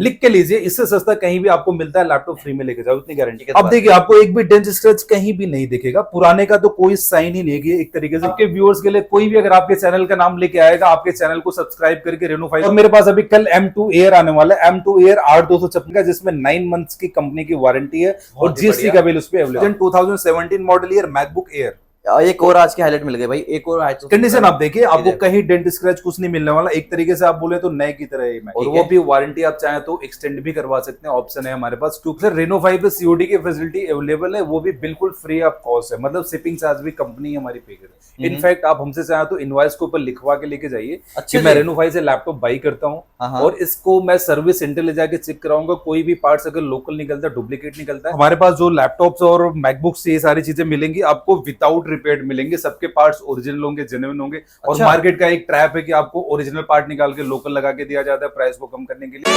लिख के लीजिए, इससे सस्ता कहीं भी आपको मिलता है लैपटॉप फ्री में लेके जाओ, इतनी गारंटी के। अब देखिए आपको एक भी डेंट स्क्रैच कहीं भी नहीं दिखेगा, पुराने का तो कोई साइन ही नहीं है। एक तरीके से आपके व्यूअर्स के लिए कोई भी अगर आपके चैनल का नाम लेके आएगा, आपके चैनल को सब्सक्राइब करके रेनोफाई। और मेरे पास अभी कल M2 एयर आने वाला है, M2 एयर 8256 का, जिसमें 9 मंथ्स की कंपनी की वारंटी है और GST का बिल उस पर available. 2017 model year MacBook air. एक और आज के हाईलाइट मिल गए भाई, एक और कंडीशन आप देखिए, आपको कहीं डेंट स्क्रैच कुछ नहीं मिलने वाला, एक तरीके से आप बोले तो नए की तरह ही। और वो भी वारंटी आप चाहें तो एक्सटेंड भी करवा सकते हैं, ऑप्शन है हमारे पास। क्योंकि सर रेनो 5 पे सीओडी की फैसिलिटी अवेलेबल है, वो भी बिल्कुल फ्री ऑफ कॉस्ट है, मतलब शिपिंग चार्ज भी कंपनी हमारी पे करे। इनफैक्ट आप हमसे चाहें तो इनवॉइस के ऊपर लिखवा के लेके जाइए कि मैं रेनो 5 से लैपटॉप बाई करता हूँ और इसको मैं सर्विस सेंटर ले जाके चेक कराऊंगा, कोई भी पार्ट्स अगर लोकल निकलता है, डुप्लीकेट निकलता है। हमारे पास जो लैपटॉप्स और मैकबुक से ये सारी चीजें मिलेंगी, आपको विदाउट रिपेयर मिलेंगे, सबके पार्ट्स ओरिजिनल होंगे, जेन्युइन होंगे। और मार्केट का एक ट्रैप है कि आपको ओरिजिनल पार्ट निकाल के लोकल लगा के दिया जाता है प्राइस को कम करने के लिए।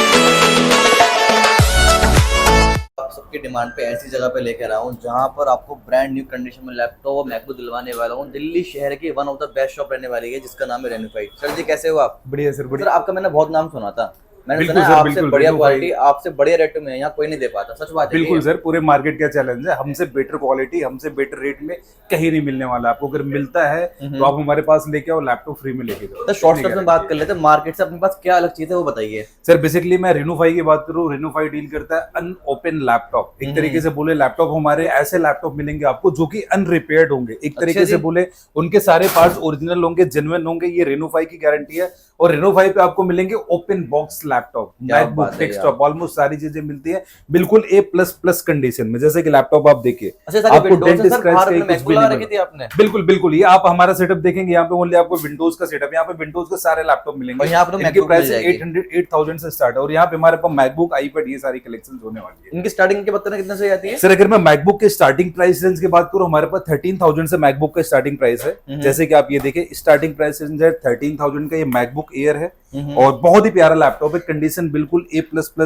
आप सबकी डिमांड पे ऐसी जगह पे लेकर आया हूँ जहाँ पर आपको ब्रांड न्यू कंडीशन में लैपटॉप और मैकबुक दिलवाने वाला हूँ। दिल्ली शहर की one of the best shop रहने वाली है, जिसका नाम है रेनोफाई। सर जी कैसे हो आप? बढ़िया सर, बढ़िया। सर आपका मैंने बहुत नाम सुना था, मैंने सुना है आपसे बढ़िया क्वालिटी, आपसे बढ़िया रेट में यहाँ कोई नहीं दे पाता, सच बात है? बिल्कुल सर, पूरे मार्केट का चैलेंज है, हमसे बेटर क्वालिटी, हमसे बेटर रेट में कहीं नहीं मिलने वाला। आपको अगर मिलता है तो आप हमारे पास लेके आओ, लैपटॉप फ्री में लेके जाओ। तो शॉर्ट स्टॉप में बात कर लेते हैं, मार्केट से अपने पास क्या अलग चीज है वो बताइए। सर बेसिकली मैं रेनोफाई की बात करूँ, रेनोफाई डील करता है अनओपन लैपटॉप। एक तरीके से बोले लैपटॉप हमारे ऐसे लैपटॉप मिलेंगे आपको जो कि अनरिपेयर्ड होंगे, एक तरीके से बोले उनके सारे पार्ट्स ओरिजिनल होंगे, जेन्युइन होंगे, ये रेनोफाई की गारंटी है। और रेनोफाई पे आपको मिलेंगे open box laptop, MacBook, desktop, almost सारी चीजें मिलती है बिल्कुल A++ कंडीशन में। जैसे कि लैपटॉप आप देखिए, आपको डेंट स्क्रैच का कुछ भी नहीं मिलेगा। बिल्कुल बिल्कुल, ये आप हमारा सेटअप देखेंगे, यहाँ पे ओनली आपको विंडोज का सेटअप, यहाँ पे विंडोज के सारे लैपटॉप मिलेंगे। इनकी प्राइस 800-8,000 से स्टार्ट है। और यहाँ पे हमारे पास मैकबुक, आईपैड, ये सारी कलेक्शन होने वाली है। इनकी स्टार्टिंग के बताना कितने से आती है? सर अगर मैं मैकबुक के स्टार्टिंग प्राइस रेंज की बात करूँ, हमारे पास 13,000 से मैकबुक का स्टार्टिंग प्राइस है। जैसे कि आप ये देखिए, स्टार्टिंग प्राइस रेंज है 13,000 का, ये मैकबुक एयर है और बहुत ही प्यारा लैपटॉप है, कंडीशन बिल्कुल A++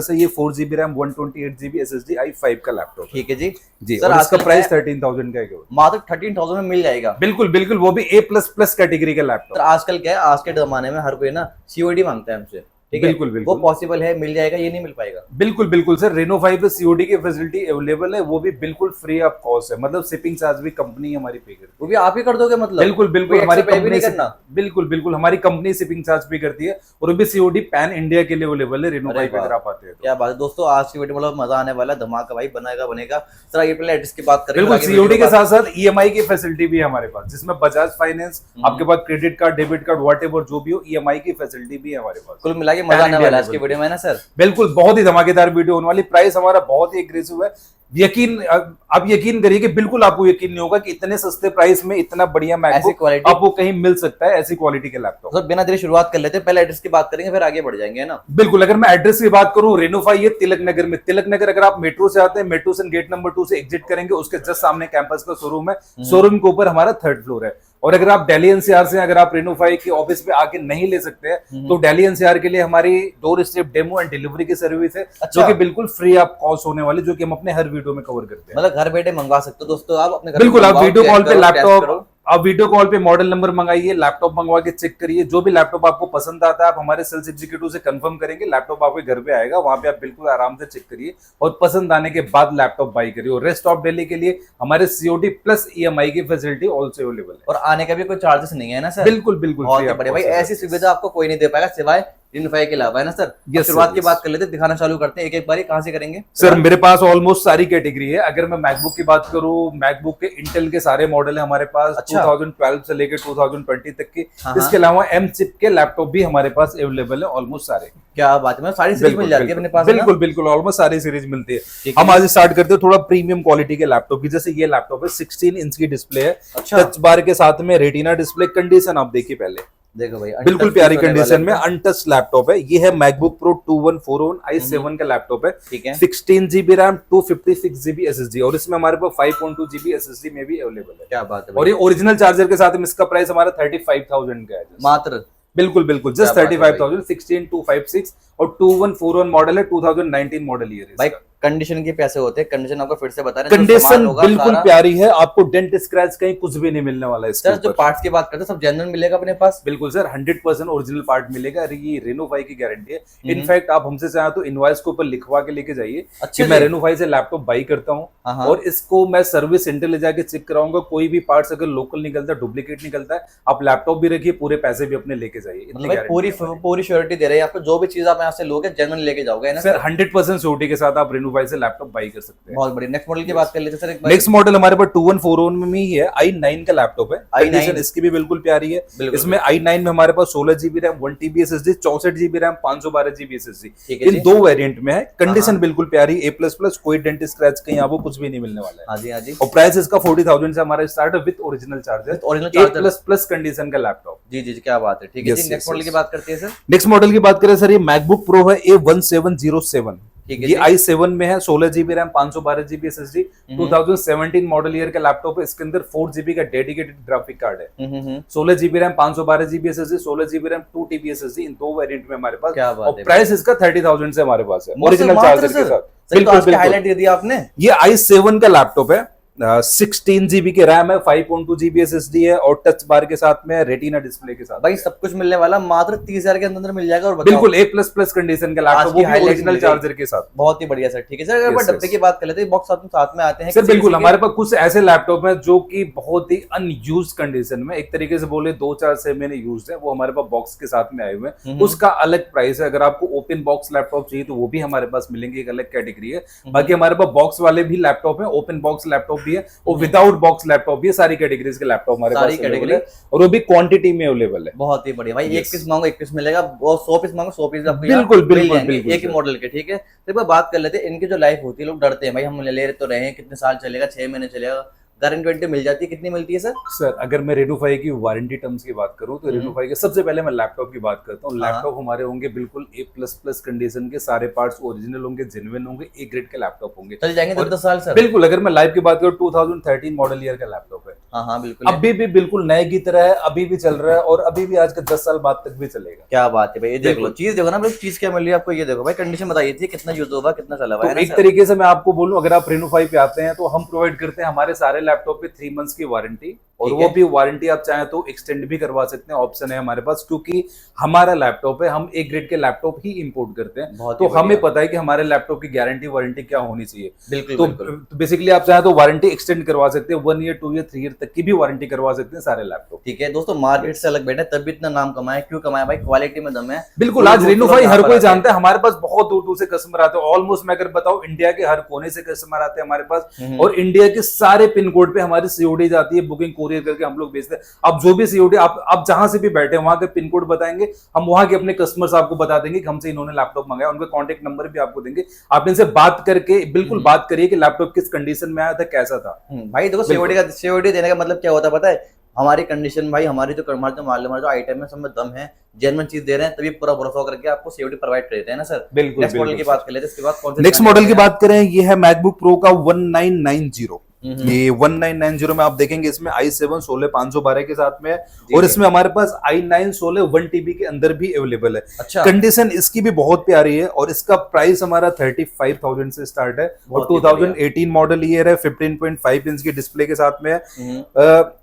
है। ये 4GB RAM, 128GB SSD i5 का लैपटॉप। ठीक है जी जी। सर इसका प्राइस 13,000 का है, मात्र 13,000 में मिल जाएगा। बिल्कुल बिल्कुल, वो भी A++ कैटेगरी का लैपटॉप। आजकल क्या है, आज के जमाने में हर कोई ना COD मांगता है हमसे, ठीक है? बिल्कुल बिल्कुल, वो पॉसिबल है, मिल जाएगा, ये नहीं मिल पाएगा? बिल्कुल बिल्कुल सर, रेनोफाई पे सीओडी की फैसिलिटी अवेलेबल है, वो भी बिल्कुल फ्री ऑफ कॉस्ट है, मतलब शिपिंग चार्ज भी कंपनी हमारी पे करती है। वो भी आप ही कर दोगे मतलब? बिल्कुल बिल्कुल, हमारी कंपनी नहीं करना। बिल्कुल बिल्कुल, हमारी कंपनी शिपिंग चार्ज पे करती है और वो भी सीओडी पैन इंडिया के लिए अवेलेबल है रेनोफाई पे अगर आप आते हैं। क्या बात है दोस्तों, आज की वीडियो मतलब मजा आने वाला है, धमाका भाई बनेगा। सर ये पहले एड्रेस की बात करें। बिल्कुल, सीओडी के साथ साथ EMI की फैसिलिटी भी है हमारे पास, जिसमें बजाज फाइनेंस, आपके पास credit card, debit card, whatever जो भी हो, EMI की फैसिलिटी भी है हमारे पास। कुल मिला के मजा आने वाला है वीडियो में ना सर? बिल्कुल, बहुत ही धमाकेदार वीडियो होने वाली। प्राइस हमारा बहुत ही एग्रेसिव है, यकीन आप यकीन करिए कि बिल्कुल आपको यकीन नहीं होगा कि इतने सस्ते प्राइस में इतना बढ़िया मैकबुक आपको कहीं मिल सकता है, ऐसी क्वालिटी के लैपटॉप। तो बिना देरी शुरुआत कर लेते हैं, पहले एड्रेस की बात करेंगे फिर आगे बढ़ जाएंगे, है ना? बिल्कुल, अगर मैं एड्रेस की बात करूं, रेनोफाई है तिलक नगर में। तिलक नगर अगर आप मेट्रो से आते हैं, मेट्रो से गेट नंबर 2 से एग्जिट करेंगे, उसके जस्ट सामने कैंपस का शोरूम है, शोरूम के ऊपर हमारा 3rd फ्लोर है। और अगर आप दिल्ली NCR से अगर आप रेनोफाई के ऑफिस पे आके नहीं ले सकते हैं, तो दिल्ली NCR के लिए हमारी door step demo and delivery की सर्विस है। जो कि बिल्कुल फ्री ऑफ कॉस्ट होने वाली, जो कि हम अपने हर वीडियो में कवर करते हैं। मतलब घर बैठे मंगवा सकते हो दोस्तों आप अपने घर। बिल्कुल, आप वीडियो कॉल पे लैपटॉप, आप वीडियो कॉल पे मॉडल नंबर मंगाइए, लैपटॉप मंगवा के चेक करिए, जो भी लैपटॉप आपको पसंद आता है आप हमारे सेल्स एग्जीक्यूटिव से कंफर्म करेंगे, लैपटॉप आपके घर पे आएगा, वहां पे आप बिल्कुल आराम से चेक करिए और पसंद आने के बाद लैपटॉप बाई करिए। और रेस्ट ऑफ दिल्ली के लिए हमारे COD प्लस EMI की फैसिलिटी ऑल्सो अवेलेबल है। और आने का भी कोई चार्जेस नहीं है ना सर? बिल्कुल बिल्कुल, बढ़िया भाई, ऐसी सुविधा आपको कोई नहीं दे पाएगा सिवाय रेनोफाई के अलावा, है ना सर? शुरुआत की बात कर लेते हैं, दिखाना चालू करते हैं एक बार। कहां से करेंगे सर? मेरे पास ऑलमोस्ट सारी कैटेगरी है। अगर मैं मैकबुक की बात करूं, मैकबुक के इंटेल के सारे मॉडल है हमारे पास, 2012 से लेकर 2020 तक के। इसके अलावा M चिप के लैपटॉप भी हमारे पास अवेलेबल है, ऑलमोस्ट सारे। क्या बात है, सारी सीरीज मिल जाती है अपने पास? बिल्कुल बिल्कुल, ऑलमोस्ट सारी सीरीज मिलती है। हम आज स्टार्ट करते हैं थोड़ा प्रीमियम क्वालिटी के लैपटॉप की। जैसे ये लैपटॉप है, 16 इंच की डिस्प्ले है, टच बार के साथ में रेटिना डिस्प्ले। कंडीशन आप देखिए पहले, देखो भाई बिल्कुल प्यारी कंडीशन में अनटच लैपटॉप है। ये है मैकबुक प्रो 2141 i7 का लैपटॉप है, ठीक है? 16GB रैम, 256GB SSD और इसमें हमारे पास 5.2GB SSD में भी अवेलेबल है। क्या बात है। और ये ओरिजिनल चार्जर के साथ में इसका प्राइस हमारा 35,000 का है मात्र। बिल्कुल बिल्कुल, जस्ट 35,000, 16256 और 2141 मॉडल है, 2019 मॉडल ईयर। भाई कंडीशन के पैसे होते हैं, कंडीशन आपको फिर से बता रहे हैं, जो कंडीशन सामान होगा बिल्कुल सारा। प्यारी है, आपको डेंट स्क्रैच कहीं कुछ भी नहीं मिलने वाला है इसके सर जो ऊपर। पार्ट्स की बात करते हैं सब जेन्युइन मिलेगा अपने पास? बिल्कुल सर, 100% ओरिजिनल पार्ट मिलेगा। अरे ये रेनोफाई की गारंटी है। हम्म। इनफैक्ट आप हमसे चाहे तो इनवॉइस के ऊपर लिखवा के लेके जाइए अच्छा कि मैं जी। रेनोफाई से लैपटॉप बाई करता हूँ हाँ, हाँ। और इसको मैं सर्विस सेंटर ले जाके चेक कराऊंगा। कोई भी पार्ट्स अगर लोकल निकलता है, डुप्लीकेट निकलता है, आप लैपटॉप भी रखिए, पूरे पैसे भी अपने लेके जाइए। इतनी मतलब भाई guarantee पूरी है हमारी। पूरी श्योरिटी दे रहे हैं आपको, जो भी चीज आप यहाँ से लोगे जेन्युइन लेके जाओगे, है ना सर 100% सिक्योरिटी के साथ आप रेनोफाई से लैपटॉप बाई कर सकते हैं। बहुत बढ़िया। नेक्स्ट मॉडल की बात कर लेते हैं सर एक बार। नेक्स्ट मॉडल हमारे पास 2141 में ही है, i9 का लैपटॉप है। i9 कंडीशन इसकी भी बिल्कुल प्यारी है। बिल्कुल। इसमें i9 में हमारे पास 16 GB RAM, 1 TB SSD, 64 GB RAM, 512 GB SSD, ठीक है इन जी। दो वेरिएंट में है। कंडीशन हाँ। बिल्कुल प्यारी, A++, कोई डेंट स्क्रैच कहीं आपको कुछ भी नहीं मिलने वाला है। हाँ जी, हाँ जी। और प्राइस इसका 40,000 से हमारा स्टार्ट है with original charger, original charger. A++ condition का लैपटॉप। जी जी जी, क्या बात है। ठीक है Yes, जी। नेक्स्ट yes, मॉडल की yes. बात करते हैं सर। नेक्स्ट मॉडल की बात करें सर, ये मैकबुक प्रो है, A1707। ठीक है ये जी। i7 में है, 16 GB RAM, 512 GB SSD, 2017 model year का लैपटॉप है। इसके अंदर 4 जीबी का डेडिकेटेड ग्राफिक कार्ड है, 16 GB RAM, 512 GB SSD, 16 GB RAM, 2 TB SSD, इन दो वेरिएंट में हमारे पास। क्या बात और है। प्राइस इसका 30,000 से हमारे पास है, मात्र ओरिजिनल चार्जर के सर। साथ। सर तो बिल्कुल आज की बिल्कुल। हाईलाइट दे दिया आपने। ये i7 का लैपटॉप है, 16 जीबी के रैम है, 5.2 जीबी SSD है और टच बार के साथ में, रेटिना डिस्प्ले के साथ भाई है। सब कुछ मिलने वाला मात्र 30,000 के अंदर मिल जाएगा। और बताओ। बिल्कुल A++ कंडीशन का आज लैपटॉप, की वो भी highlight ओरिजिनल मिल गई। चार्जर के साथ। बहुत ही बढ़िया सर। ठीक है सर, अगर Yes, डब्बे yes. की बात कर लेते हैं, बॉक्स साथ में आते हैं सर किसी बिल्कुल, किसी के। हमारे पास कुछ ऐसे लैपटॉप हैं जो कि बहुत ही अनयूज्ड कंडीशन में, एक तरीके से बोले 2-4 महीने यूज्ड है, वो हमारे पास बॉक्स के साथ में आए हुए हैं। उसका अलग प्राइस है। अगर आपको ओपन बॉक्स लैपटॉप चाहिए तो वो भी हमारे पास मिलेंगे, एक अलग कैटेगरी है। बाकी हमारे पास बॉक्स वाले भी लैपटॉप है, ओपन बॉक्स लैपटॉप भी है और विदाउट बॉक्स लैपटॉप भी है। सारी कैटेगरीज के लैपटॉप हमारे सारी पास अवेलेबल category। है और वो भी क्वांटिटी में अवेलेबल है। बहुत ही बढ़िया भाई। एक Yes. पीस मांगो एक पीस मिलेगा, वो 100 पीस मांगो 100 पीस आपको बिल्कुल, यहाँ मिल बिल्कुल, जाएंगे, बिल्कुल, एक ही सर। मॉडल के। ठीक है, तो एक बार बात कर लेते हैं इनकी जो लाइफ होती है, लोग डरते हैं भाई हम ले तो रहे हैं, कितने साल चलेगा, 6 महीने चलेगा, गारंटी मिल जाती है, कितनी मिलती है सर? सर अगर मैं रेनोफाई की वारंटी टर्म्स की बात करूं तो रेनोफाई के सबसे पहले मैं लैपटॉप की बात करता हूं। हाँ। लैपटॉप हमारे होंगे बिल्कुल A++ कंडीशन के, सारे पार्ट्स ओरिजिनल होंगे, जेन्युइन होंगे, A ग्रेड के लैपटॉप होंगे। चल जाएंगे और 10 साल सर। बिल्कुल, अगर मैं लाइव की बात करूं 2013 मॉडल ईयर का लैपटॉप है, हाँ हाँ बिल्कुल है। अभी भी बिल्कुल नए की तरह है, अभी भी चल रहा है और अभी भी आज के 10 साल बाद तक भी चलेगा। क्या बात है भाई, ये देख लो बिल्कुल। चीज, देखो ना भाई चीज क्या मिल रही है आपको, ये देखो भाई कंडीशन बताइए थी कितना यूज होगा, कितना चला हुआ तो है ना एक सर? तरीके से मैं आपको बोलूं, अगर आप रेनोफाई पे आते हैं तो हम प्रोवाइड करते हैं हमारे सारे लैपटॉप पे 3 मंथ्स की वारंटी, और ठीक वो है। भी वारंटी आप चाहें तो एक्सटेंड भी करवा सकते हैं, ऑप्शन है हमारे पास, क्योंकि हमारा लैपटॉप है, हम A ग्रेड के लैपटॉप ही इंपोर्ट करते हैं। बहुत तो ही बढ़िया। हमें पता है कि हमारे लैपटॉप की गारंटी वारंटी क्या होनी चाहिए। बिल्कुल तो बिल्कुल। बेसिकली आप चाहें तो वारंटी एक्सटेंड करवा सकते हैं, 1 ईयर 2 ईयर 3 ईयर तक की भी वारंटी करवा सकते हैं सारे लैपटॉप। ठीक है दोस्तों, मार्केट से अलग बैठे तभी इतना नाम कमाया, क्यों कमाया भाई? क्वालिटी में दम है। बिल्कुल, आज दूर-दूर रेनोफाई लोग हर यहाँ कोई पर जानता है, हमारे पास बहुत दूर दूर से कस्टमर आते हैं। ऑलमोस्ट मैं अगर बताऊं इंडिया के हर कोने से कस्टमर आते हैं हमारे पास, और इंडिया के सारे पिन कोड पे हमारी सीओडी जाती है, बुकिंग कोरियर करके हम लोग भेजते हैं। अब जो भी सीओडी आप जहां से भी बैठे हैं वहां के पिन कोड बताएंगे, हम वहां के अपने कस्टमर्स आपको बता देंगे कि हमसे इन्होंने लैपटॉप मंगाया, उनका कॉन्टेक्ट नंबर भी आपको देंगे। आप इनसे बात करके बिल्कुल बात करिए कि लैपटॉप किस कंडीशन में आया था, कैसा था। भाई देखो सीओडी देने का मतलब क्या होता है पता है? हमारी कंडीशन भाई, हमारी जो हमारा जो आइटम है सब में दम है, जेन्युइन चीज दे रहे हैं, तभी पूरा भरोसा करके आपको सीओडी प्रोवाइड कर देते हैं ना सर। बिल्कुल, नेक्स्ट मॉडल की बिल्कुल। बात कर लेते हैं, इसके बाद कौन से नेक्स्ट मॉडल की बात करें, ये है मैकबुक प्रो का 1990। ये 1990 में आप देखेंगे इसमें i7 16 512 के साथ में है, और इसमें हमारे पास i9 16 1 TB के अंदर भी अवेलेबल है। अच्छा। कंडीशन इसकी भी बहुत प्यारी है और इसका प्राइस हमारा 35,000 से स्टार्ट है और बहुत ही 2018 मॉडल ईयर है, 15.5 इंच की डिस्प्ले के साथ में है,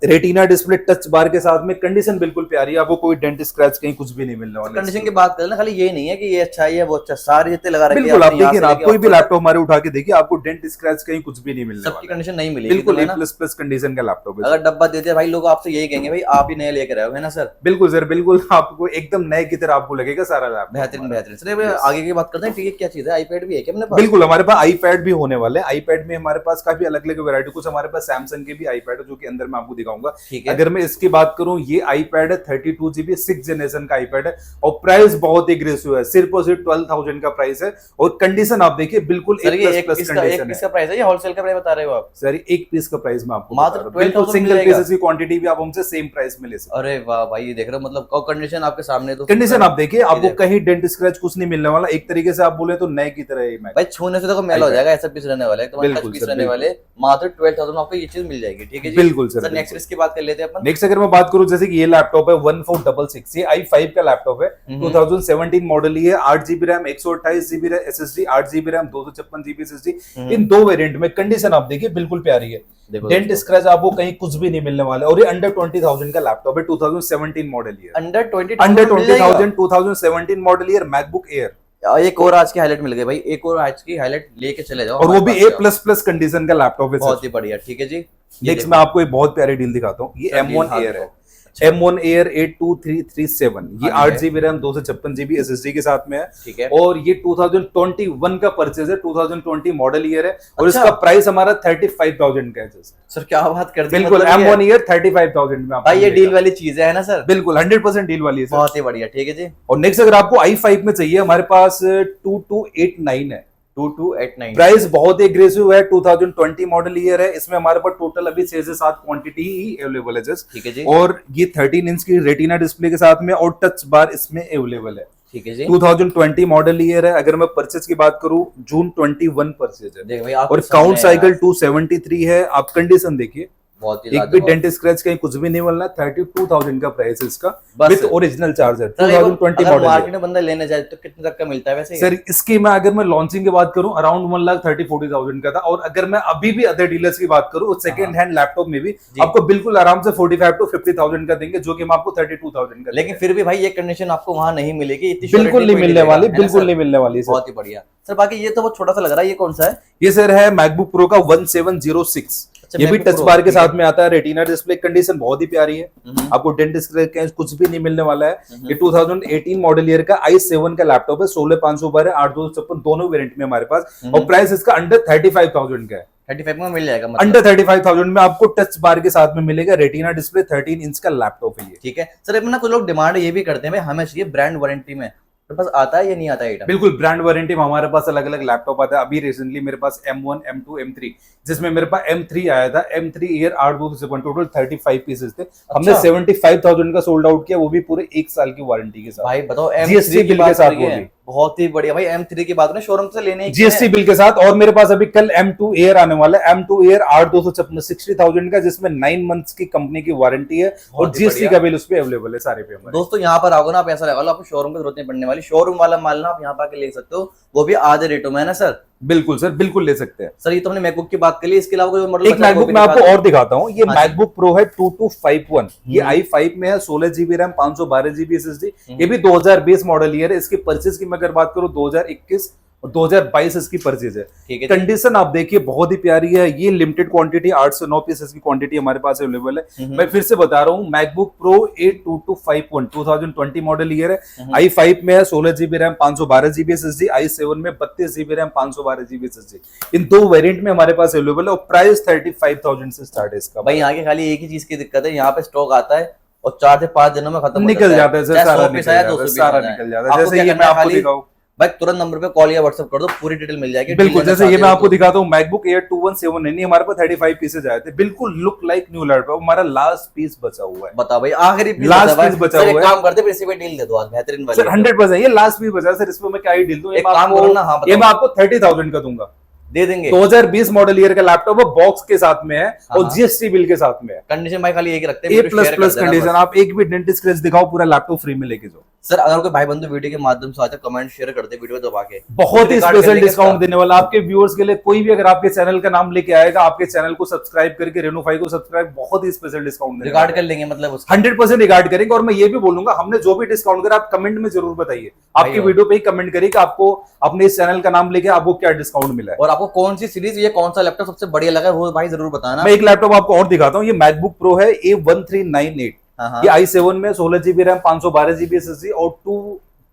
रेटिना डिस्प्ले, टच बार के साथ में। कंडीशन बिल्कुल प्यारी है, आपको कोई डेंट स्क्रैच कहीं कुछ भी नहीं मिलने वाला। कंडीशन की बात करें ना, खाली ये नहीं है कि ये अच्छा है वो अच्छा, सारे जितने लगा रखे हैं बिल्कुल, आप आपने यहाँ देखिए से ना, आप लेके कोई भी ऊपर लैपटॉप हमारे उठा के देखिए, आपको डेंट स्क्रैच कहीं कुछ भी नहीं मिलने सबकी वाला। कंडीशन नहीं मिलेगी बिल्कुल है ना? A++ कंडीशन का लैपटॉप है। अगर डब्बा देते हैं भाई लोग आपसे यही कहेंगे भाई आप ही नए लेकर आए हो, है ना सर? बिल्कुल सर, बिल्कुल आपको एकदम नए की तरह आपको लगेगा सारा लैपटॉप। बेहतरीन बेहतरीन। चलिए भाई आगे की बात करते हैं। ठीक है, क्या चीज है? आईपैड भी है क्या अपने पास? बिल्कुल, हमारे पास आईपैड भी होने वाले हैं। आईपैड में हमारे पास काफी अलग अलग वैरायटी, कुछ हमारे पास सैमसंग के भी आईपैड है जो कि अंदर मैं आपको दिखाऊंगा। ठीक है। अगर मैं इसकी बात करूं, ये आईपैड है 32 GB 6th जनरेशन का आईपैड है और प्राइस बहुत ही एग्रेसिव है, सिर्फ और सिर्फ 12,000 का प्राइस है। और कंडीशन आप देखिए बिल्कुल सर ये A++ कंडीशन है। इसका प्राइस है, ये होलसेल का प्राइस बता रहे हो आप? सर सर एक पीस का प्राइस मैं आपको मात्र बता रहा हूं। बिल्कुल 12,000 सिंगल मिलेगा। पीसेस की क्वांटिटी भी आप हमसे सेम प्राइस में ले सकते अरे वाह भाई, ये देख रहे हो मतलब कंडीशन आपके सामने तो कंडीशन आप देखिए, आपको देखो। कहीं डेंट स्क्रैच कुछ नहीं मिलने वाला, एक तरीके से आप बोले तो नए की तरह है ये मैग। भाई छूने से तो मैला हो जाएगा, ऐसा पीस रहने वाला है, तो टच बिल्कुल पीस सर, रहने बिल्कुल। वाले। मात्र 12,000 में आपको ये चीज मिल जाएगी, ठीक है जी। बिल्कुल सर, नेक्स्ट बिल्कुल। इसकी बात कर लेते हैं अपन। नेक्स्ट अगर मैं बात करूं, जैसे कि ये लैपटॉप है 1466, ये i5 का लैपटॉप है, 2017 मॉडल ही है, 8GB RAM, 128GB SSD, 8GB RAM, 256GB SSD, इन दो वेरिएंट में। कंडीशन आप देखिए बिल्कुल प्यारी है, देखो डेंट दोस्तों। स्क्रैच आपको कहीं कुछ भी नहीं मिलने वाला है, और ये अंडर 20,000 का लैपटॉप है, 2017 model year, under under 20,000 2017 model year MacBook air, एक और आज की हाईलाइट मिल गई भाई, एक और आज की हाईलाइट लेके चले जाओ, और वो हमारे भी पास ए से आओ। प्लस प्लस कंडीशन का लैपटॉप है। बहुत ही बढ़िया, ठीक है जी। ये नेक्स्ट देखो। मैं आपको एक बहुत प्यारी डील दिखाता हूँ, ये सर, डील M1 दिखा एयर दो। है, M1 एयर 82337, ये हाँ जी, 8GB रैम 256GB SSD के साथ में है, ठीक है। और ये 2021 का परचेज है, 2020 मॉडल ईयर है, और अच्छा। इसका प्राइस हमारा 35,000 का है just। सर क्या बात कर दी, बिल्कुल मतलब ये- M1 ईयर 35,000 में आपको भाई ये मिलेगा। डील वाली चीज है ना सर, बिल्कुल 100% डील वाली है सर। बहुत ही बढ़िया, ठीक है जी। और नेक्स्ट अगर आपको i5 में चाहिए, हमारे पास 2289 है, 2289 प्राइस बहुत ही एग्रेसिव है, 2020 मॉडल ईयर है, इसमें हमारे पास टोटल अभी 6 से 7 क्वांटिटी ही अवेलेबल है जस्ट, ठीक है जी। और ये 13 इंच की रेटिना डिस्प्ले के साथ में, और टच बार इसमें अवेलेबल है। ठीक है जी। 2020 मॉडल ईयर है। अगर मैं परचेज की बात करूं, जून 21 परचेज है, देख भाई आप और काउंट साइकिल 273 है। आप कंडीशन देखिए, बहुत ही एक भी डेंट स्क्रैच कहीं कुछ भी नहीं मिलना, 32,000 का प्राइस है इसका, बस। विद ओरिजिनल चार्जर, सर, 2020 अगर मॉडल। मार्केट में बंदा लेने जाए तो कितने तक का मिलता है वैसे? सर इसकी मैं अगर मैं लॉन्चिंग की बात करूं, अराउंड 1,30,40,000 का था, और अगर मैं अभी भी अदर डीलर्स की बात करूं, सेकंड हैंड लैपटॉप में भी आपको बिल्कुल आराम से 45 to 50,000 का देंगे, जो कि हम आपको 32,000 का। लेकिन फिर भी भाई ये कंडीशन आपको वहां नहीं मिलेगी, इतनी बिल्कुल surety नहीं कोई मिलने देगा, वाली, है ना बिल्कुल सर? नहीं मिलने वाली सर। बहुत ही बढ़िया सर। बाकी ये तो बहुत छोटा सा लग रहा है, ये कौन सा है? ये सर है मैकबुक प्रो का 1706, अच्छा, ये भी MacBook टच Pro, बार के ठीक है। साथ में आता है, रेटिना डिस्प्ले, कंडीशन बहुत ही प्यारी है, आपको डेंट स्क्रैच कुछ भी नहीं मिलने वाला है। ये 2018 मॉडल ईयर का i7 का लैपटॉप है, 16512 8256 दोनों वेरिएंट में हमारे पास, और प्राइस इसका अंडर 35,000 का है। 35 में मिल जाएगा मतलब। अंडर 35,000 में आपको टच बार के साथ में मिलेगा, रेटिना डिस्प्ले, 13 इंच का लैपटॉप है ये। ठीक है सर। ना कुछ लोग डिमांड ये भी करते हैं भाई हमें चाहिए ब्रांड वारंटी में, तो बस आता है या नहीं आता है? बिल्कुल ब्रांड वारंटी में हमारे पास अलग अलग लैपटॉप आता है। अभी रिसेंटली मेरे पास M1 M2 M3, जिसमें मेरे पास M3 आया था, M3 ईयर 8256, टोटल 35 पीसेस थे, हमने 75,000 का सोल्ड आउट किया, वो भी पूरे 1 साल की वारंटी के साथ। भाई बताओ, GST M3 की बिल के बात साथ करिए, वो भी। बहुत ही बढ़िया भाई। M3 की बात करें, शोरूम से लेने की GST बिल के साथ। और मेरे पास अभी कल M2 एयर आने वाला है, M2 एयर 8256 60,000 का, जिसमें 9 मंथ्स की कंपनी की वारंटी है, और बहुत ही GST बढ़िया। का बिल उस पे अवेलेबल है सारे पे हमारे। दोस्तों यहाँ पर आओगे ना, आप ऐसा लगा लो आपको शोरूम की जरूरत नहीं पड़ने वाली, शोरूम वाला माल ना आप यहाँ पर आके ले सकते हो, वो भी आधे रेटों में, है ना सर? बिल्कुल सर, बिल्कुल ले सकते हैं सर ये तो हमने मैकबुक की बात कर ली, इसके अलावा कोई मॉडल? एक मैकबुक मैं आपको और दिखाता हूँ, ये हाँ जी। मैकबुक प्रो है 2251, ये i5 में है, 16GB रैम, 512GB SSD, ये भी 2020 मॉडल ईयर है। इसकी परचेज की मैं अगर बात करूँ 2021 और 2022 इसकी परचेज है। ठीक है। कंडीशन आप देखिए बहुत ही प्यारी है, ये लिमिटेड क्वांटिटी 8 से 9 पीसेस की क्वांटिटी हमारे पास अवेलेबल है। मैं फिर से बता रहा हूँ, मैकबुक प्रो 82251 2020 मॉडल ईयर है, i5 में है, 16GB RAM, 512GB SSD, i7 में 32GB रैम, 512GB SSD, इन दो वेरिएंट में हमारे पास अवेलेबल है, और प्राइस 35,000 से स्टार्ट है इसका। भाई यहाँ के खाली एक ही चीज की दिक्कत है, यहाँ पे स्टॉक आता है और 4 से 5 दिनों में खत्म हो निकल जाता है सर, चाहे सारा 100 पीस आया, 200 पीस सारा आया। निकल जाता है। आपको जैसे क्या ये करना मैं है, आपको खाली दिखाऊं, भाई तुरंत नंबर पे कॉल या व्हाट्सएप कर दो, पूरी डिटेल मिल जाएगी। बिल्कुल डील जैसे लेना ये मैं चाहते आपको हो तो। दिखाता हूँ, मैकबुक एयर 2179, हमारे पास 35 पीसेज आए थे, बिल्कुल लुक लाइक न्यू लैपटॉप, हमारा लास्ट पीस बचा हुआ है। बताओ भाई, आखिरी पीस Last piece बचा हुआ है। एक काम करते हैं, इसी पे डील दे दो आज, बेहतरीन वाली। सर 100% ये लास्ट पीस बचा है सर, इसमें मैं क्या ही डील दूं, एक काम करो ना, हाँ ये बताओ। मैं आपको 30,000 का दूंगा, दे देंगे। 2020 मॉडल ईयर का लैपटॉप है, बॉक्स के साथ में है, और हाँ। GST बिल के साथ में है, कंडीशन भाई खाली एक ही रखते हैं, A++ वीडियो शेयर कर देना कंडीशन। बस। आप एक भी डेंट स्क्रैच दिखाओ, पूरा लैपटॉप फ्री में लेके जाओ। सर अगर कोई भाई बंधु वीडियो के माध्यम से आता है, कमेंट शेयर करते वीडियो दबा के, बहुत ही रिकॉर्ड कर स्पेशल लेंगे डिस्काउंट इसका। देने वाला आपके व्यूअर्स के लिए। कोई भी अगर आपके चैनल का नाम लेके आएगा, आपके चैनल को सब्सक्राइब करके, रेनोफाई को सब्सक्राइब, बहुत ही स्पेशल डिस्काउंट रिकॉर्ड कर लेंगे मतलब उसका। 100% रिगार्ड करेंगे। और मैं ये भी बोलूंगा, हमने जो भी डिस्काउंट करा, आप कमेंट में जरूर बताइए, आपकी भाई, वीडियो पे ही कमेंट करिए कि आपको अपने इस चैनल का नाम लेके आपको क्या डिस्काउंट मिला है। और आपको कौन सी सीरीज, ये कौन सा लैपटॉप सबसे बढ़िया लगा है, वो भाई जरूर बताना। मैं एक लैपटॉप आपको और दिखाता हूँ, ये मैकबुक प्रो है A1398, हाँ। ये i7 में 16GB रैम, 512GB SSD, और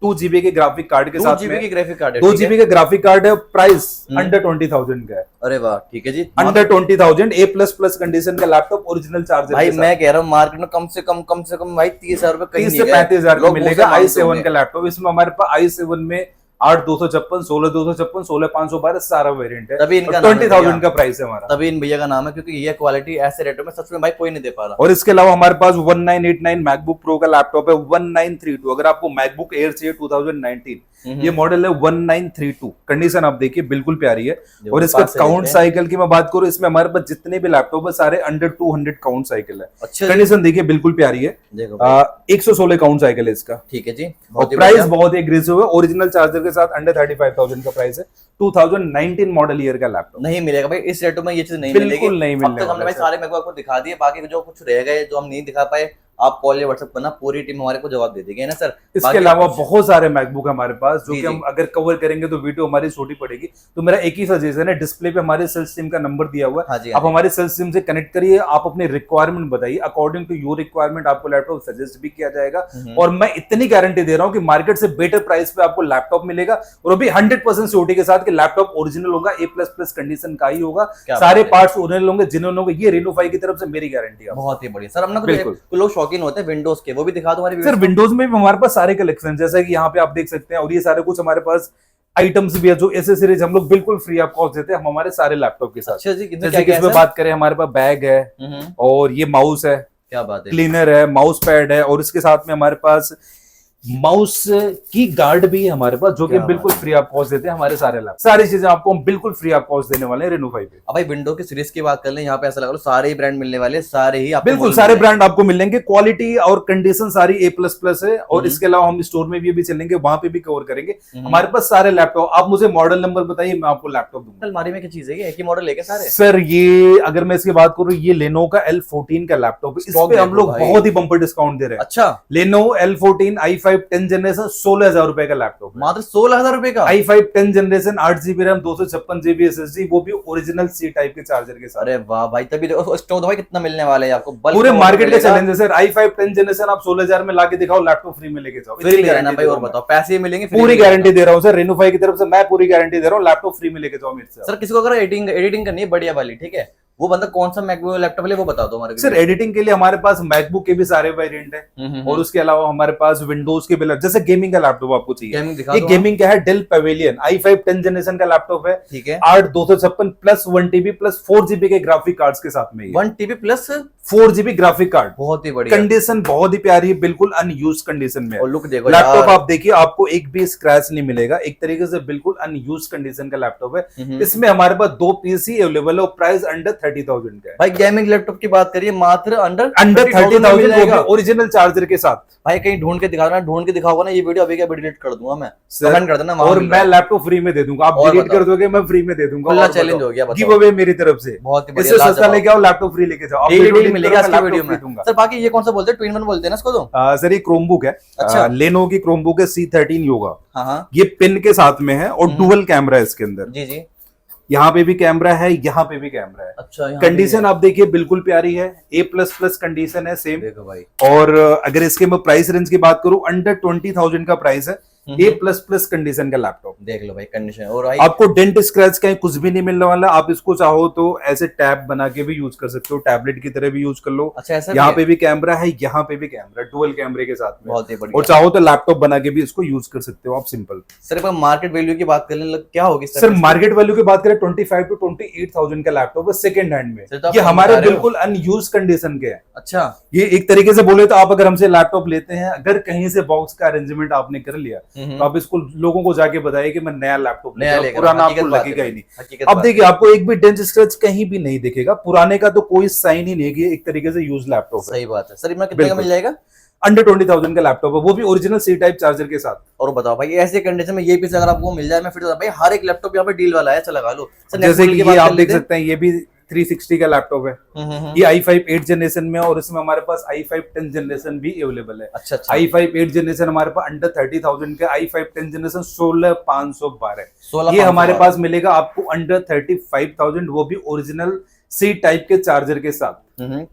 2GB के ग्राफिक कार्ड के साथ 2GB की ग्राफिक कार्ड है, 2GB के ग्राफिक कार्ड है, प्राइस अंडर 20,000 का है, अरे वाह ठीक है जी। अंडर 20,000, A++ कंडीशन का लैपटॉप, ओरिजिनल चार्जर भाई मैं कह रहा हूँ मार्केट में कम से कम भाई 30,000 रुपए कहीं 30 नहीं से गए। 35,000 लोग का मिलेगा मुझसे मांगते i7 होंगे। का लैपटॉप। इसमें हमारे पास i7 में 8,256, 16,256, 16,512 सारा वेरिएंट है। तभी इनका 20,000 का प्राइस है हमारा। तभी इन भैया का नाम है, क्योंकि ये क्वालिटी ऐसे रेटों में सच में भाई कोई नहीं दे पा रहा। और इसके अलावा हमारे पास 1989 मैकबुक प्रो का लैपटॉप है, 1932। अगर आपको मैकबुक एयर चाहिए 2019, ये मॉडल है 1932। कंडीशन आप देखिए बिल्कुल प्यारी है। और इसका काउंट साइकिल की मैं बात करूं, इसमें हमारे पास जितने भी लैपटॉप है सारे अंडर 200 काउंट साइकिल है। अच्छा, कंडीशन देखिए बिल्कुल प्यारी है। 116 काउंट साइकिल है इसका। ठीक है जी। और प्राइस बहुत एग्रेसिव है, ओरिजिनल चार्जर के साथ अंडर 35,000 का प्राइस है। 2019 मॉडल ईयर का लैपटॉप नहीं मिलेगा भाई इस रेटो में, ये चीज नहीं मिलेगी। बिल्कुल नहीं मिलेगा। हमने भाई सारे मेरे को आपको दिखा दिए, बाकी जो कुछ रह गए जो हम नहीं दिखा पाए, आप कॉल या व्हाट्सएप करना, पूरी टीम हमारे को जवाब दे देगी ना सर। इसके अलावा बहुत सारे मैकबुक हमारे पास जो कि हम अगर कवर करेंगे तो वीडियो हमारी छोटी पड़ेगी। तो मेरा एक ही सजेशन है, डिस्प्ले पे हमारे सेल्स टीम का नंबर दिया हुआ है, आप हमारे सेल्स टीम से कनेक्ट करिए, आप अपनी रिक्वायरमेंट बताइए, अकॉर्डिंग टू योर रिक्वायरमेंट आपको लैपटॉप सजेस्ट भी किया जाएगा। और मैं इतनी गारंटी दे रहा हूँ कि मार्केट से बेटर प्राइस पे आपको लैपटॉप मिलेगा, और अभी 100% सिक्योरिटी के साथ कि लैपटॉप ओरिजिनल होगा, A++ कंडीशन का ही होगा, सारे पार्ट्स ओरिजिनल होंगे, जिन्होंने होंगे। ये Reno 5 की तरफ से मेरी गारंटी है। बहुत ही बढ़िया सर। हम कुछ लोग शौकीन होते हैं विंडोज के, वो भी दिखा दो हमारे सर। विंडोज में भी हमारे पास सारे कलेक्शन, जैसा कि यहाँ पे आप देख सकते हैं, और ये सारे कुछ हमारे पास आइटम्स भी है जो एसेसरीज हम लोग बिल्कुल फ्री ऑफ कॉस्ट देते हैं हम हमारे सारे लैपटॉप के साथ। अच्छा जी, जैसे कि इसमें बात करें, हमारे पास बैग है और ये माउस है, क्या बात है, क्लीनर है, माउस पैड है, और इसके साथ में हमारे पास माउस की गार्ड भी है हमारे पास, जो कि बिल्कुल फ्री ऑफ कॉस्ट देते हैं हमारे सारे लैपटॉप। सारी चीजें आपको हम बिल्कुल फ्री ऑफ कॉस्ट देने वाले हैं Reno 5 पे। अब भाई विंडो की सीरीज की बात कर लें, यहाँ पे ऐसा लगा लो सारे ही ब्रांड मिलने वाले, सारे ही आपको बिल्कुल सारे ब्रांड आपको मिलेंगे। क्वालिटी और कंडीशन सारी A++ है। और इसके अलावा हम स्टोर में भी चलेंगे, वहां पे भी कवर करेंगे। हमारे पास सारे लैपटॉप, आप मुझे मॉडल नंबर बताइए, मैं आपको लैपटॉप दूंगा। अलमारी में क्या चीज है, एक ही मॉडल लेके सारे? सर ये अगर मैं इसकी बात करूं, ये Lenovo का L14 का लैपटॉप है, इस पे हम लोग बहुत ही बम्पर डिस्काउंट दे रहे हैं। अच्छा, Lenovo L14 i5 10 जनरेशन 16,000 रुपए का लैपटॉप, मात्र 16,000 रुपए का। i5 10 generation 8GB RAM 256GB SSD, वो भी ओरिजिनल C टाइप के चार्जर के साथ। अरे वाह भाई, तभी देखो स्टॉक भाई कितना मिलने वाला है आपको, पूरे मार्केट का चैलेंज है सर। i5 10 जनरेशन आप 16,000 में लाके दिखाओ, लैपटॉप फ्री में लेके जाओ। भाई और बताओ, पैसे मिलेंगे, पूरी गारंटी दे रहा हूँ सर Reno 5 की तरफ से, मैं पूरी गारंटी दे रहा हूँ, लैपटॉप फ्री में लेके जाओ मेरे से। सर किसी को अगर एडिटिंग करनी है बढ़िया वाली, ठीक है, वो बंदा कौन सा मैकबुक लैपटॉप ले वो बता दो हमारे। सर एडिटिंग के लिए हमारे पास मैकबुक के भी सारे वेरिएंट है, और उसके अलावा हमारे पास विंडोज के भी, जैसे गेमिंग का लैपटॉप आपको चाहिए, ये गेमिंग का है डेल पेविलियन i5 10 जनरेशन का लैपटॉप है, ठीक है, 8/256 प्लस 1TB प्लस 4GB के ग्राफिक कार्ड्स के साथ में, 1TB plus 4GB graphic card. बहुत ही बढ़िया, कंडीशन बहुत ही प्यारी है, बिल्कुल अनयूज कंडीशन में। और लुक देखो लैपटॉप आप देखिए, आपको एक भी स्क्रैच नहीं मिलेगा, एक तरीके से बिल्कुल अनयूज कंडीशन का लैपटॉप है। इसमें हमारे पास 2 पीसी अवेलेबल है, और प्राइस अंडर 30,000 का है। भाई गेमिंग लैपटॉप की बात करिए, मात्र अंडर 30,000 ओरिजिनल चार्जर के साथ। भाई कहीं ढूंढ के दिखाओगा ना ये वीडियो, अभी क्या डिलीट कर दूंगा मैं, कमेंट कर देना, और मैं लैपटॉप फ्री में दे दूंगा, आप डिलीट कर दोगे मैं फ्री में दे दूंगा। चैलेंज हो गया, गिव अवे मेरी तरफ से, बहुत ही इससे सस्ता लेके आओ, लैपटॉप फ्री लेके जाओ, मिलेगा इसकी वीडियो में। सर बाकी ये कौन सा बोलते हैं, ट्विन वन बोलते हैं ना इसको तो? सर ये क्रोमबुक है, अच्छा, Lenovo की क्रोमबुक है C13 योगा। हाँ, ये पिन के साथ में है, और डुअल कैमरा है इसके अंदर। जी जी, यहाँ पे भी कैमरा है, यहाँ पे भी कैमरा है। अच्छा, कंडीशन आप देखिए बिल्कुल प्यारी है, A++ कंडीशन है सेम। देखो भाई, और अगर इसके मैं प्राइस रेंज की बात करूं, अंडर 20,000 का प्राइस है, A++ कंडीशन का लैपटॉप। देख लो भाई कंडीशन, और भाई आपको डेंट स्क्रैच कहीं कुछ भी नहीं मिलने वाला। आप इसको चाहो तो ऐसे टैब बना के भी यूज कर सकते हो, टैबलेट की तरह भी यूज कर लो। अच्छा, ऐसा यहाँ पे भी कैमरा है, यहाँ पे भी कैमरा, डुअल कैमरे के साथ में, बहुत ही बढ़िया। और चाहो तो लैपटॉप बना के भी इसको यूज कर सकते हो आप, सिंपल। सर मार्केट वैल्यू की बात करें क्या होगी सर? मार्केट वैल्यू की बात करें 25 to 28,000 का लैपटॉप है सेकंड हैंड में। तो ये हमारे बिल्कुल अनयूज कंडीशन के हैं। अच्छा, ये एक तरीके से बोले तो आप अगर हमसे लैपटॉप लेते हैं, अगर कहीं से बॉक्स का अरेंजमेंट आपने कर लिया, तो आप इसको लोगों को जाके बताइए कि मैं नया लैपटॉप पुराना आपको लगेगा ही नहीं। अब देखिए, आपको एक भी डेंट स्क्रैच कहीं भी नहीं दिखेगा, पुराने का तो कोई साइन ही नहीं है, एक तरीके से यूज लैपटॉप। सही बात है सर। कितने का मिल जाएगा? अंडर 20,000 का लैपटॉप है, वो भी ओरिजिनल C टाइप चार्जर के साथ। और बताओ भाई, ऐसे कंडीशन में ये पीस अगर आपको मिल जाए, मैं फिर भाई हर एक लैपटॉप यहाँ पे डील वाला है, अच्छा लगा लो। जैसे कि ये आप देख सकते हैं, ये भी 360 का लैपटॉप है, ये i5 8 जनरेशन में, और इसमें हमारे पास i5 10 जनरेशन भी अवेलेबल है। अच्छा, i5 8 जनरेशन हमारे पास अंडर 30,000 का, i5 10 जनरेशन 16,512, ये हमारे पास मिलेगा आपको अंडर 35,000, वो भी ओरिजिनल C टाइप के चार्जर के साथ।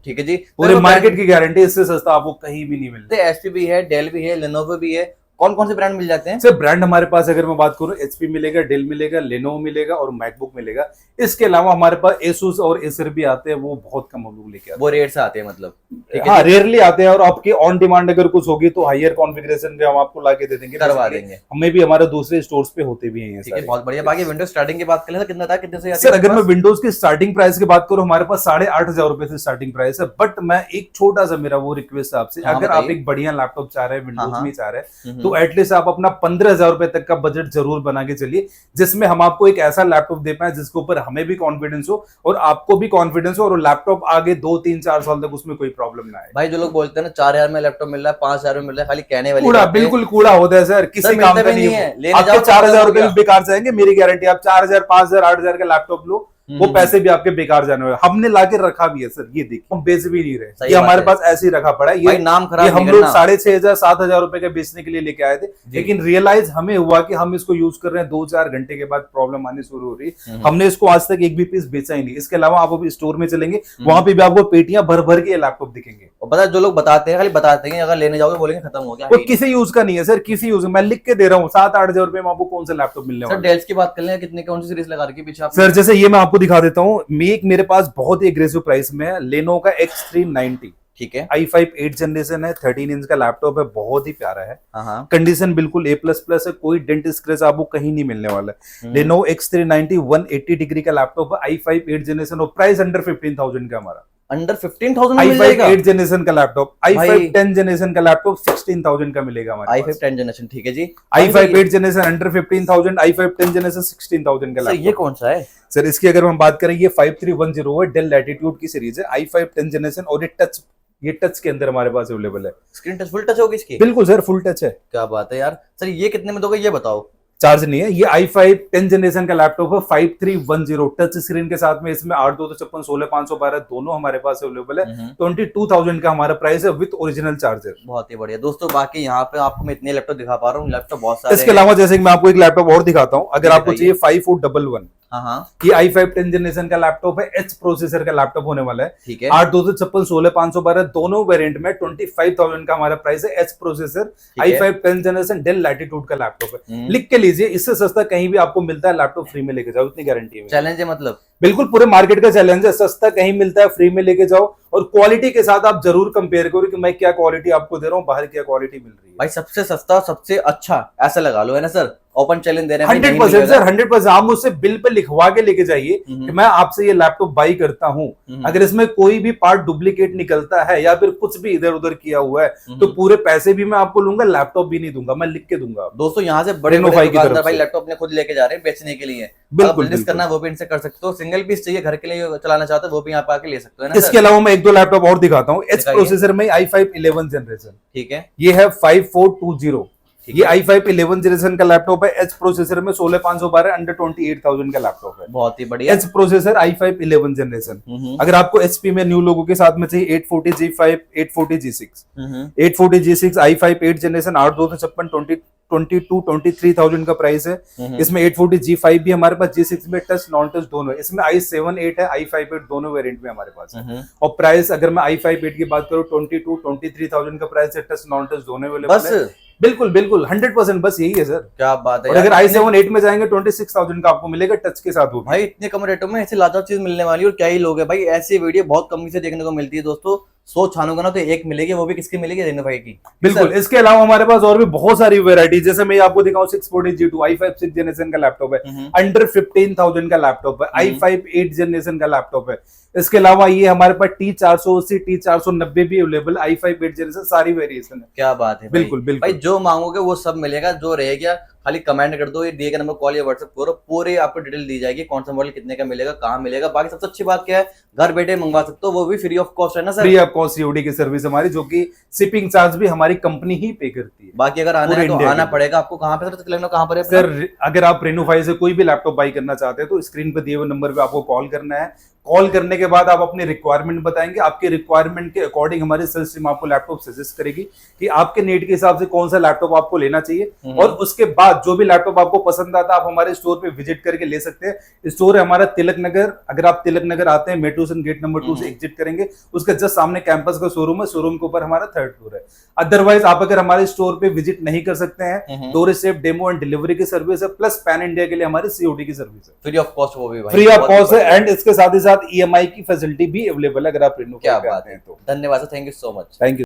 ठीक है जी, पूरे मार्केट की गारंटी, इससे सस्ता आपको कहीं भी नहीं मिलता। HP भी है, डेल भी है, लेनोवो भी है, कौन कौन से ब्रांड मिल जाते हैं? सर ब्रांड हमारे पास अगर मैं बात करूं, एचपी मिलेगा, डेल मिलेगा, लेनोवो मिलेगा और मैकबुक मिलेगा। इसके अलावा हमारे पास एसूस और एसर भी आते हैं, वो बहुत कम हम लोग लेके आते वो रेट से आते हैं मतलब? हैं। हाँ, रेयरली आते हैं। और आपकी ऑन डिमांड अगर कुछ होगी तो हायर कॉन्फ़िगरेशन भी हम आपको ला के दे देंगे, करवा देंगे। हमें भी हमारे दूसरे स्टोर्स पे होते भी हैं। ठीक है, बहुत बढ़िया। बाकी विंडोज स्टार्टिंग की बात करें तो कितना था, कितने से? सर अगर मैं विंडोज की स्टार्टिंग प्राइस की बात करूं, हमारे पास 8,500 रुपए से स्टार्टिंग प्राइस है। बट मैं एक छोटा सा मेरा वो रिक्वेस्ट है आपसे, अगर आप एक बढ़िया लैपटॉप चाह रहे हैं, विंडोज में चाह रहे हैं, तो एटलीस्ट आप अपना 15,000 रुपए तक का बजट जरूर बना के चलिए, जिसमें हम आपको एक ऐसा लैपटॉप दे पाए जिसके ऊपर हमें भी कॉन्फिडेंस हो और आपको भी कॉन्फिडेंस हो, और लैपटॉप आगे 2-3-4 साल तक उसमें कोई प्रॉब्लम ना आए। भाई जो लोग बोलते हैं ना 4,000 में लैपटॉप मिल रहा है, 5,000 में मिल रहा है, खाली कहने वाली कूड़ा, बिल्कुल कूड़ा होता है सर, किसी काम का नहीं है। आपके 4,000 रुपए भी बेकार जाएंगे, मेरी गारंटी। आप 4,000, 5,000, 8,000 का लैपटॉप लो, वो पैसे भी आपके बेकार जाने वाले। हमने लाके रखा भी है सर, ये देखिए, हम बेच भी नहीं रहे, ये हमारे पास ऐसे ही रखा पड़ा है। ये नाम खराब, ये हम लोग 6,500, 7,000 रुपए का बेचने के लिए लेके आए थे, लेकिन रियलाइज हमें हुआ कि हम इसको यूज कर रहे हैं, 2-4 घंटे के बाद प्रॉब्लम आनी शुरू हो रही है। हमने इसको आज तक एक भी पीस बेचा ही नहीं। इसके अलावा आप अभी स्टोर में चलेंगे, वहां पे भी आपको पेटियां भर भर के लैपटॉप दिखेंगे। और पता है जो लोग बताते हैं, खाली बताते हैं, अगर लेने जाओगे बोलेंगे खत्म हो गया, वो किसी यूज का नहीं है सर, किसी यूज। मैं लिख के दे रहा हूँ 7-8 रुपए में आपको कौन सा लैपटॉप मिलने वाला है। सर डेल्स की बात कर लें, कितने कौन सी सीरीज लगा रखी है पीछे आप? सर जैसे ये मैं आपको दिखा देता हूँ, मेरे पास बहुत ही एग्रेसिव प्राइस में है, लेनोवो का X390। ठीक है, i5 8 जनरेशन है, 13 इंच का लैपटॉप है, बहुत ही प्यारा है। हाँ, कंडीशन बिल्कुल A++ है, कोई डेंट स्क्रैच आपको कहीं नहीं मिलने वाला है। लेनोवो X390 180 डिग्री का लैपटॉप है, i5 8 जनरेशन, और प्राइस अंडर 15,000 का हमारा। अंडर 15,000 में मिल i5 जाएगा? 8 जनरेशन का लैपटॉप, i5 10 जनरेशन का लैपटॉप 16,000 का मिलेगा हमारे i5 10 जनरेशन। ठीक है जी। i5 8 generation under 15,000, i5 10 generation 16,000 का लैपटॉप। ये कौन सा है सर? इसकी अगर हम बात करें, ये 5310 है, डेल लैटिट्यूड की सीरीज है, i5 10 जनरेशन, और ये टच के अंदर हमारे पास अवेलेबल है। स्क्रीन टच, फुल टच होगी इसकी? बिल्कुल सर, फुल टच है। क्या बात है यार। सर ये कितने में दोगे ये बताओ? चार्ज नहीं है। ये i5 10 जनरेशन का लैपटॉप है, 5310 टच स्क्रीन के साथ में। इसमें 8/256 16/512 दोनों हमारे पास अवेलेबल है। 22,000 का हमारा प्राइस है विद ओरिजिनल चार्जर। बहुत ही बढ़िया दोस्तों। बाकी यहाँ पे आपको मैं इतने लैपटॉप दिखा पा रहा हूँ, लैपटॉप बहुत सारे। इसके अलावा जैसे कि मैं आपको एक लैपटॉप और दिखाता हूँ, अगर आपको चाहिए 5411। हाँ, ये i5 10 जनरेशन का लैपटॉप है, H प्रोसेसर का लैपटॉप होने वाला है। ठीक है, 8/256 16/512 दोनों वेरिएंट में 25,000 का हमारा प्राइस है। H processor, i5 10 generation, Dell Latitude का लैपटॉप है। लिख के लीजिए, इससे सस्ता कहीं भी आपको मिलता है, लैपटॉप फ्री में लेके जाओ, इतनी गारंटी है। चैलेंज है मतलब? बिल्कुल, पूरे मार्केट का चैलेंज है, सस्ता कहीं मिलता है, फ्री में लेके जाओ, और क्वालिटी के साथ आप जरूर कंपेयर करो कि मैं क्या क्वालिटी आपको दे रहा हूँ, बाहर क्या क्वालिटी मिल रही है। भाई सबसे सस्ता सबसे अच्छा ऐसा लगा लो, है ना सर? ओपन चैलेंज दे रहे हैं 100% सर, 100%। आप मुझसे बिल पे लिखवा के लेके जाइए कि मैं आपसे ये लैपटॉप बाई करता हूं, अगर इसमें कोई भी पार्ट डुप्लीकेट निकलता है या फिर कुछ भी इधर उधर किया हुआ है, तो पूरे पैसे भी मैं आपको लूंगा, लैपटॉप भी नहीं दूंगा, मैं लिख के दूंगा। दोस्तों यहाँ से बड़े दुकानदार भाई लैपटॉप अपने खुद लेके जा रहे हैं बेचने के लिए। बिल्कुल, बिजनेस करना वो भी इनसे कर सकते हो। सिंगल पीस चाहिए घर के लिए चलाना चाहते हो, वो भी यहाँ पे आके ले सकते हो, है ना? इसके अलावा मैं 1-2 लैपटॉप और दिखाता हूँ। H प्रोसेसर में i5 11 जनरेशन। ठीक है, ये है 5420। ये i5 11 जनरेशन का लैपटॉप है, H प्रोसेसर में 16/512 अंडर 28,000 का लैपटॉप है। बहुत ही बढ़िया। H processor i5 11 generation. अगर आपको HP में न्यू लोगों के साथ में चाहिए 840G5, 840G6, 840G6 i5 8 generation 8/256 23,000 का प्राइस है। इसमें 840G5 भी हमारे पास, G6 में टच नॉन टच दोनों है। इसमें i7 8 है, i5 8 दोनों वेरिएंट में हमारे पास है। और प्राइस अगर मैं i5 8 की बात करूं, 23,000 का प्राइस है, टच नॉन टच दोनों अवेलेबल है। बिल्कुल बिल्कुल 100% बस यही है सर। क्या बात है। और अगर i7 8 में जाएंगे 26,000 का आपको मिलेगा टच के साथ। वो भाई इतने कम रेटों में ऐसी लाजवाब चीज मिलने वाली है, और क्या ही लोग है भाई। ऐसी वीडियो बहुत कम से देखने को मिलती है दोस्तों। सोच छानोगा ना तो एक मिलेगी, वो भी किसकी मिलेगी? रेनोफाई की। बिल्कुल। इसके अलावा हमारे पास और भी बहुत सारी वैरायटी, जैसे मैं आपको दिखाऊं 640G2 i5 6 जनरेशन का लैपटॉप है, अंडर 15,000 का लैपटॉप है, i5 8 जनरेशन का लैपटॉप है। इसके अलावा ये हमारे पास T480 T490 भी अवेलेबल, i5 8 जनरेशन, सारी वेरिएशन है। क्या बात है। बिल्कुल बिल्कुल भाई जो मांगोगे वो सब मिलेगा, जो रहेगा खाली कमेंट कर दो, ये दिए गए नंबर कॉल या व्हाट्सएप करो, पूरे आपको डिटेल दी जाएगी, कौन सा मॉडल कितने का मिलेगा, कहाँ मिलेगा। बाकी सबसे अच्छी बात क्या है, घर बैठे मंगवा सकते हो, वो भी फ्री ऑफ कॉस्ट है ना sir? Free of cost COD की सर्विस हमारी, जो कि शिपिंग चार्ज भी हमारी कंपनी ही पे करती है। बाकी अगर आना है तो आना पड़ेगा आपको। कहाँ पे सर? कहाँ पर है सर? अगर आप रेनोफाई से कोई भी लैपटॉप बाई करना चाहते हैं तो स्क्रीन पे दिए हुए नंबर पे आपको कॉल करना है। कॉल करने के बाद आप अपनी रिक्वायरमेंट बताएंगे, आपके रिक्वायरमेंट के अकॉर्डिंग हमारी सेल्स टीम आपको लैपटॉप सजेस्ट करेगी कि आपके नीड के हिसाब से कौन सा लैपटॉप आपको लेना चाहिए। और उसके बाद जो भी लैपटॉप आपको पसंद आता है आप हमारे स्टोर पे विजिट करके ले सकते हैं। स्टोर है हमारा तिलक नगर, अगर आप तिलक नगर आते हैं मेट्रो गेट नंबर 2 से एग्जिट करेंगे, उसके जस्ट सामने कैंपस का शोरूम है, शोरूम के ऊपर हमारा 3rd फ्लोर है। अदरवाइज आप अगर हमारे स्टोर पे विजिट नहीं कर सकते हैं, door step demo and delivery की सर्विस है, प्लस पैन इंडिया के लिए हमारी सीओडी की सर्विस है, फ्री ऑफ कॉस्ट, वो भी भाई फ्री ऑफ कॉस्ट है। एंड इसके साथ ही साथ ईएमआई की फैसिलिटी भी अवेलेबल है अगर आप रिन्यू क्या करके बात आते है। हैं तो। धन्यवाद sir, thank you so much. Thank you.